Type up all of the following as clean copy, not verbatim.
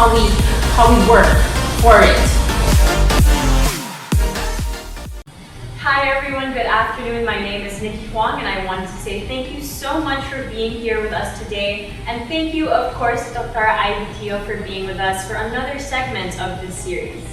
how we work for it. Hi everyone, good afternoon. My name is Nikki Huang and I wanted to say thank you so much for being here with us today. And thank you, of course, Dr. Aivee Teo for being with us for another segment of this series.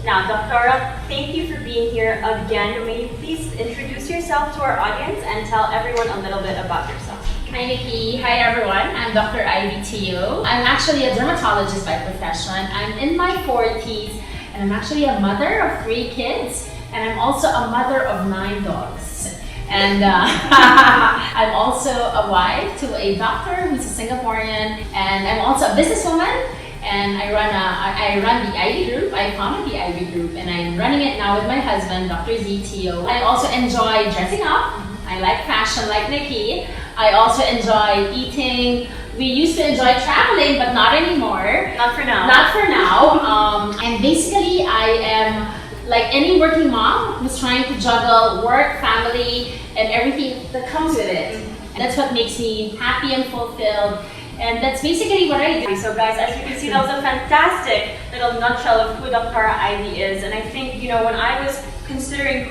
Now, Dr. thank you for being here again. May you please introduce yourself to our audience and tell everyone a little bit about yourself. Hi Nikki, hi everyone. I'm Dr. Aivee Teo. I'm actually a dermatologist by profession. I'm in my 40s and I'm actually a mother of 3 kids. And I'm also a mother of 9 dogs. And I'm also a wife to a doctor who's a Singaporean. And I'm also a businesswoman. And I run the Aivee Group. I founded the Aivee Group. And I'm running it now with my husband, Dr. Aivee Teo. I also enjoy dressing up. I like fashion like Nikki. I also enjoy eating. We used to enjoy traveling, but not anymore. Not for now. Not for now. And basically, I am like any working mom who's trying to juggle work, family, and everything that comes with it. And that's what makes me happy and fulfilled. And that's basically what I do. So guys, as you can see, that was a fantastic little nutshell of who Dr. Aivee is. And I think, when I was considering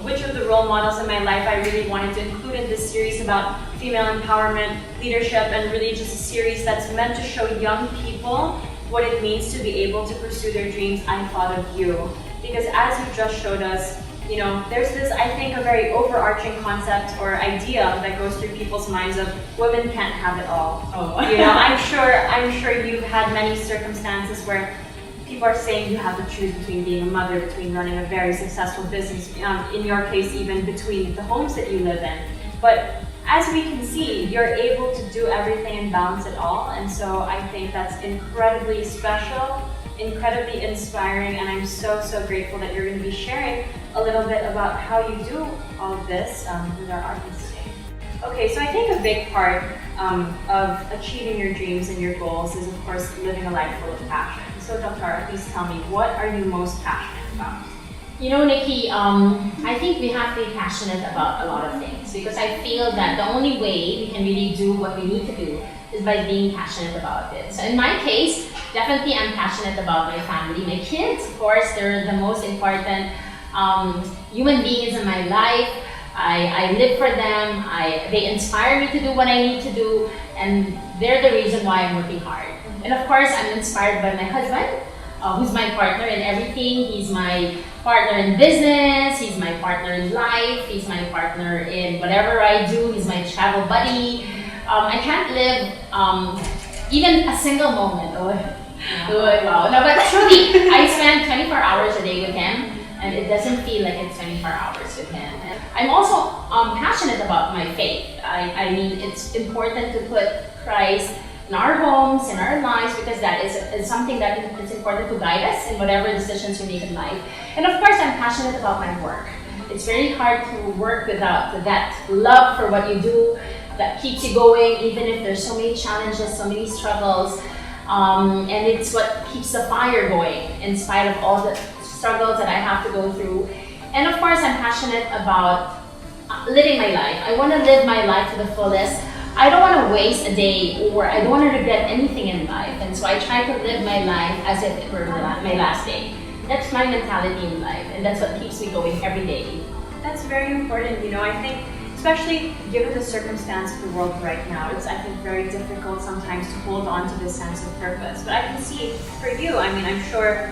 which of the role models in my life I really wanted to include in this series about female empowerment, leadership, and really just a series that's meant to show young people what it means to be able to pursue their dreams, I thought of you. Because as you just showed us, there's this, I think, a very overarching concept or idea that goes through people's minds of women can't have it all. Oh. I'm sure you've had many circumstances where people are saying you have to choose between being a mother, between running a very successful business, in your case even between the homes that you live in. But as we can see, you're able to do everything and balance it all. And so I think that's incredibly special, incredibly inspiring, and I'm so grateful that you're going to be sharing a little bit about how you do all of this with our audience today. Okay, so I think a big part of achieving your dreams and your goals is, of course, living a life full of passion. So Dr., please tell me, what are you most passionate about? Nikki, I think we have to be passionate about a lot of things because I feel that the only way we can really do what we need to do is by being passionate about it. So in my case, definitely I'm passionate about my family. My kids, of course, they're the most important human beings in my life. I live for them. They inspire me to do what I need to do, and they're the reason why I'm working hard. And of course, I'm inspired by my husband, who's my partner in everything. He's my partner in business, he's my partner in life, he's my partner in whatever I do, he's my travel buddy. I can't live even a single moment. Wow. No, but truly, I spend 24 hours a day with him, and it doesn't feel like it's 24 hours with him. And I'm also passionate about my faith. I mean, it's important to put Christ in our homes, in our lives, because that is something that is important to guide us in whatever decisions we make in life. And of course, I'm passionate about my work. It's very hard to work without that love for what you do that keeps you going, even if there's so many challenges, so many struggles. And it's what keeps the fire going in spite of all the struggles that I have to go through. And of course, I'm passionate about living my life. I want to live my life to the fullest. I don't want to waste a day, or I don't want to regret anything in life. And so I try to live my life as if it were my last day. That's my mentality in life, and that's what keeps me going every day. That's very important. I think, especially given the circumstance of the world right now, it's, I think, very difficult sometimes to hold on to this sense of purpose. But I can see for you, I'm sure,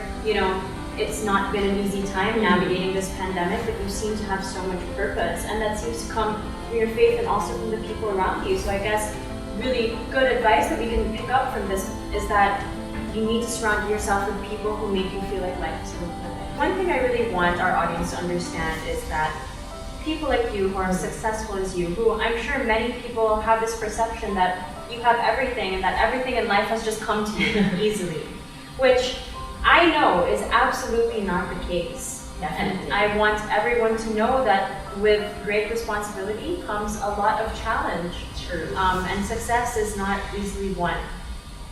it's not been an easy time navigating this pandemic, but you seem to have so much purpose, and that seems to come from your faith and also from the people around you. So I guess really good advice that we can pick up from this is that you need to surround yourself with people who make you feel like life is worth living. One thing I really want our audience to understand is that people like you who are as successful as you, who I'm sure many people have this perception that you have everything and that everything in life has just come to you easily, which I know is absolutely not the case. Definitely. And I want everyone to know that with great responsibility comes a lot of challenge. True. And success is not easily won.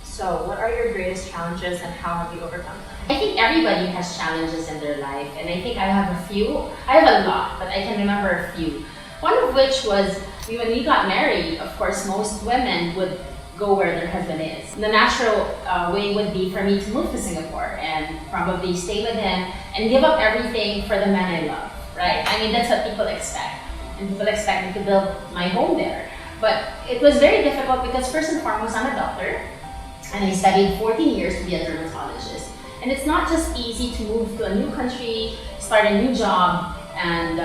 So what are your greatest challenges and how have you overcome them? I think everybody has challenges in their life, and I think I have a few. I have a lot, but I can remember a few. One of which was when we got married. Of course, most women would go where their husband is. The natural way would be for me to move to Singapore and probably stay with him and give up everything for the man I love, right? I mean, that's what people expect. And people expect me to build my home there. But it was very difficult because first and foremost, I'm a doctor and I studied 14 years to be a dermatologist. And it's not just easy to move to a new country, start a new job, and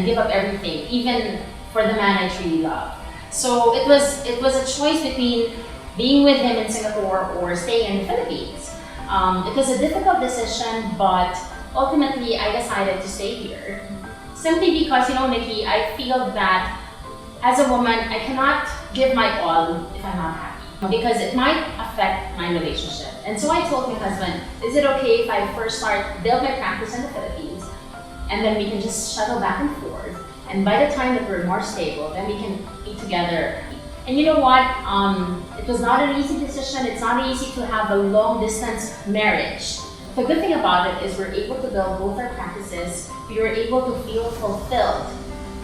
give up everything, even for the man I truly love. So it was a choice between being with him in Singapore or staying in the Philippines. It was a difficult decision, but ultimately I decided to stay here. Simply because, Nikki, I feel that as a woman, I cannot give my all if I'm not happy, because it might affect my relationship. And so I told my husband, is it okay if I first build my practice in the Philippines, and then we can just shuttle back and forth, and by the time that we're more stable, then we can be together. And you know what? It was not an easy decision. It's not easy to have a long distance marriage. The good thing about it is we're able to build both our practices. We were able to feel fulfilled.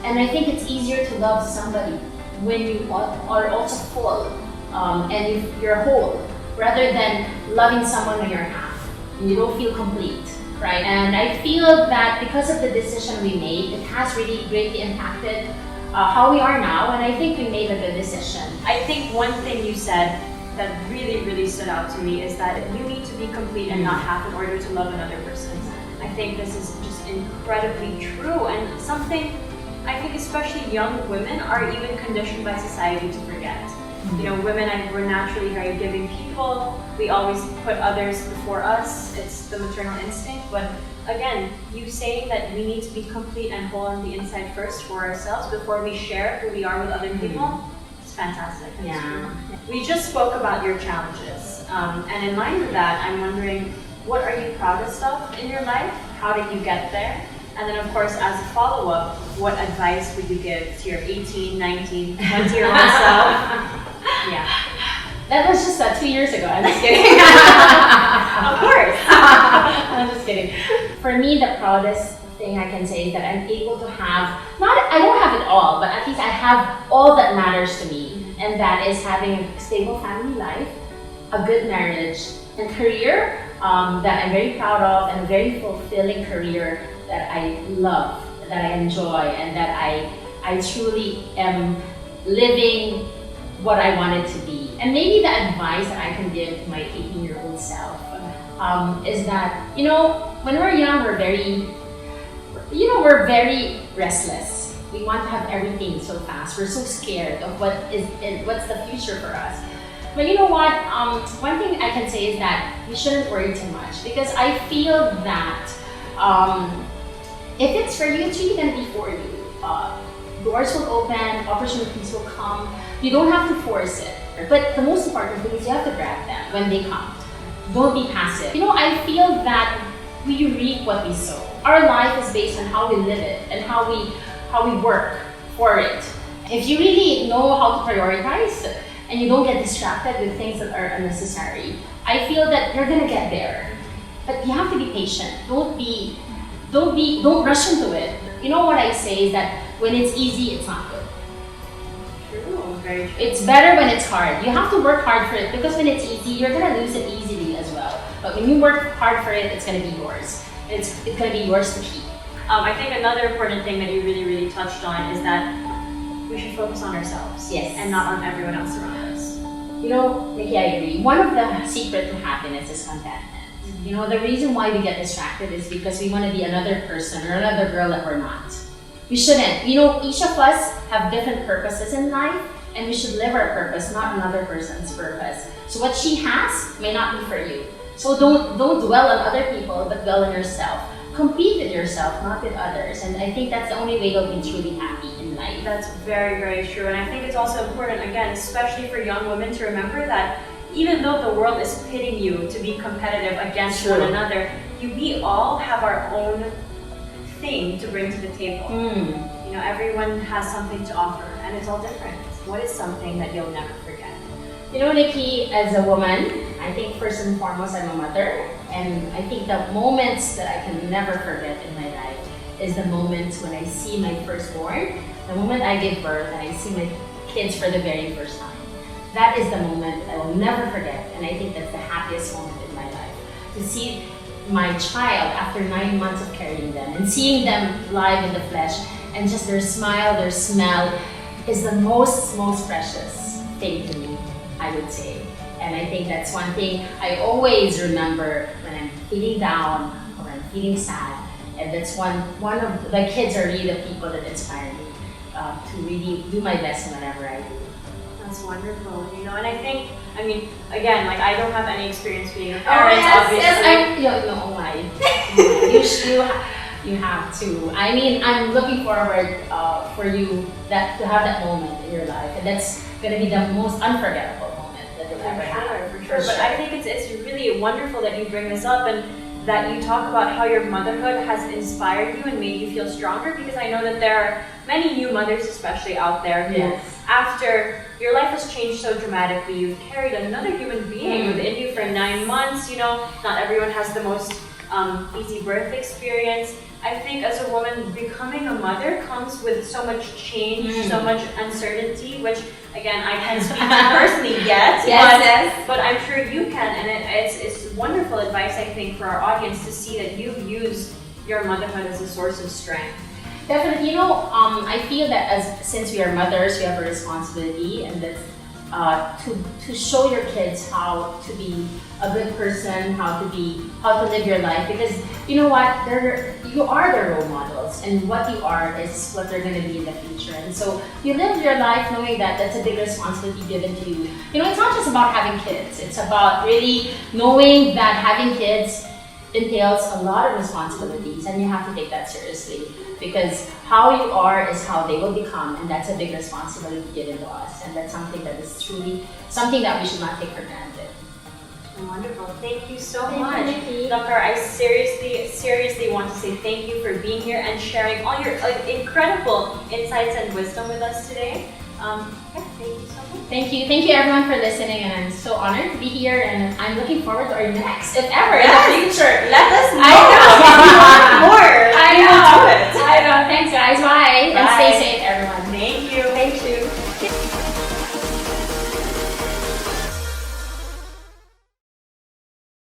And I think it's easier to love somebody when you are also full and you're whole, rather than loving someone when you're half and you don't feel complete, right? And I feel that because of the decision we made, it has really greatly impacted how we are now, and I think we made a good decision. I think one thing you said that really, really stood out to me is that you need to be complete and not half in order to love another person. I think this is just incredibly true, and something I think especially young women are even conditioned by society to forget. Women, we're naturally very giving people. We always put others before us. It's the maternal instinct. But again, you saying that we need to be complete and whole on the inside first for ourselves before we share who we are with other people, it's fantastic. Yeah. We just spoke about your challenges. And in line with that, I'm wondering, what are you proudest of in your life? How did you get there? And then, of course, as a follow-up, what advice would you give to your 18, 19, 20-year-old self? Yeah. That was just 2 years ago. I'm just kidding. Of course. I'm just kidding. For me, the proudest thing I can say is that I'm able to have, I don't have it all, but at least I have all that matters to me. And that is having a stable family life, a good marriage, and career that I'm very proud of, and a very fulfilling career that I love, that I enjoy, and that I truly am living what I wanted to be. And maybe the advice that I can give to my 18-year-old self is that, when we're young, we're very restless. We want to have everything so fast. We're so scared of what's the future for us. But you know what? One thing I can say is that we shouldn't worry too much, because I feel that if it's for you, it's really going to be for you. Doors will open, opportunities will come. You don't have to force it. But the most important thing is you have to grab them when they come. Don't be passive. I feel that we reap what we sow. Our life is based on how we live it and how we work for it. If you really know how to prioritize and you don't get distracted with things that are unnecessary, I feel that you're gonna get there. But you have to be patient. Don't rush into it. What I say is that when it's easy, it's not good. True, very true. It's better when it's hard. You have to work hard for it, because when it's easy, you're gonna lose it easily as well. But when you work hard for it, it's gonna be yours. It's gonna be yours to keep. I think another important thing that you really, really touched on is that we should focus on ourselves. Yes. And not on everyone else around us. Nikki, I agree. One of the secrets to happiness is contentment. The reason why we get distracted is because we want to be another person or another girl that we're not. We shouldn't. Each of us have different purposes in life, and we should live our purpose, not another person's purpose. So what she has may not be for you. So don't dwell on other people, but dwell on yourself. Compete with yourself, not with others. And I think that's the only way you'll be truly happy in life. That's very, very true. And I think it's also important, again, especially for young women, to remember that even though the world is pitting you to be competitive against one another, we all have our own thing to bring to the table. Everyone has something to offer, and it's all different. What is something that you'll never forget? Nikki, as a woman, I think first and foremost I'm a mother, and I think the moments that I can never forget in my life is the moments when I see my firstborn, the moment I give birth and I see my kids for the very first time. that is the moment I will never forget, and I think that's the happiest moment in my life. To see my child after 9 months of carrying them and seeing them live in the flesh, and just their smile, their smell is the most precious thing to me, I would say. And I think that's one thing I always remember when I'm feeling down or I'm feeling sad. And that's one of the kids are really the people that inspire me to really do my best in whatever I do. That's wonderful, you know, and I think, I mean, again, like I don't have any experience being a parent, obviously. You have to. I mean, I'm looking forward for you to have that moment in your life, and that's gonna be the most unforgettable moment that you'll ever have. For sure. But I think it's really wonderful that you bring this up and that you talk about how your motherhood has inspired you and made you feel stronger, because I know that there are many new mothers, especially out there, who after your life has changed so dramatically, you've carried another human being within you for 9 months. You know, not everyone has the most easy birth experience. I think as a woman, becoming a mother comes with so much change, so much uncertainty, which again, I can't speak to personally yet, but I'm sure you can, and it's wonderful advice, I think, for our audience to see that you use your motherhood as a source of strength. Definitely, you know, I feel that since we are mothers, we have a responsibility, and that's to show your kids how to be a good person, how to live your life, because you know what, you are their role models, and what you are is what they're going to be in the future. And so you live your life knowing that that's a big responsibility given to you. You know, it's not just about having kids, it's about really knowing that having kids entails a lot of responsibilities, and you have to take that seriously, because how you are is how they will become, and that's a big responsibility given to us, and that's something that is truly something that we should not take for granted. Wonderful. Thank you so much. Dr. I seriously want to say thank you for being here and sharing all your incredible insights and wisdom with us today. Thank you so much. Thank you everyone for listening, and I'm so honored to be here, and I'm looking forward to our next, if ever, in the future. Let us know if you want more.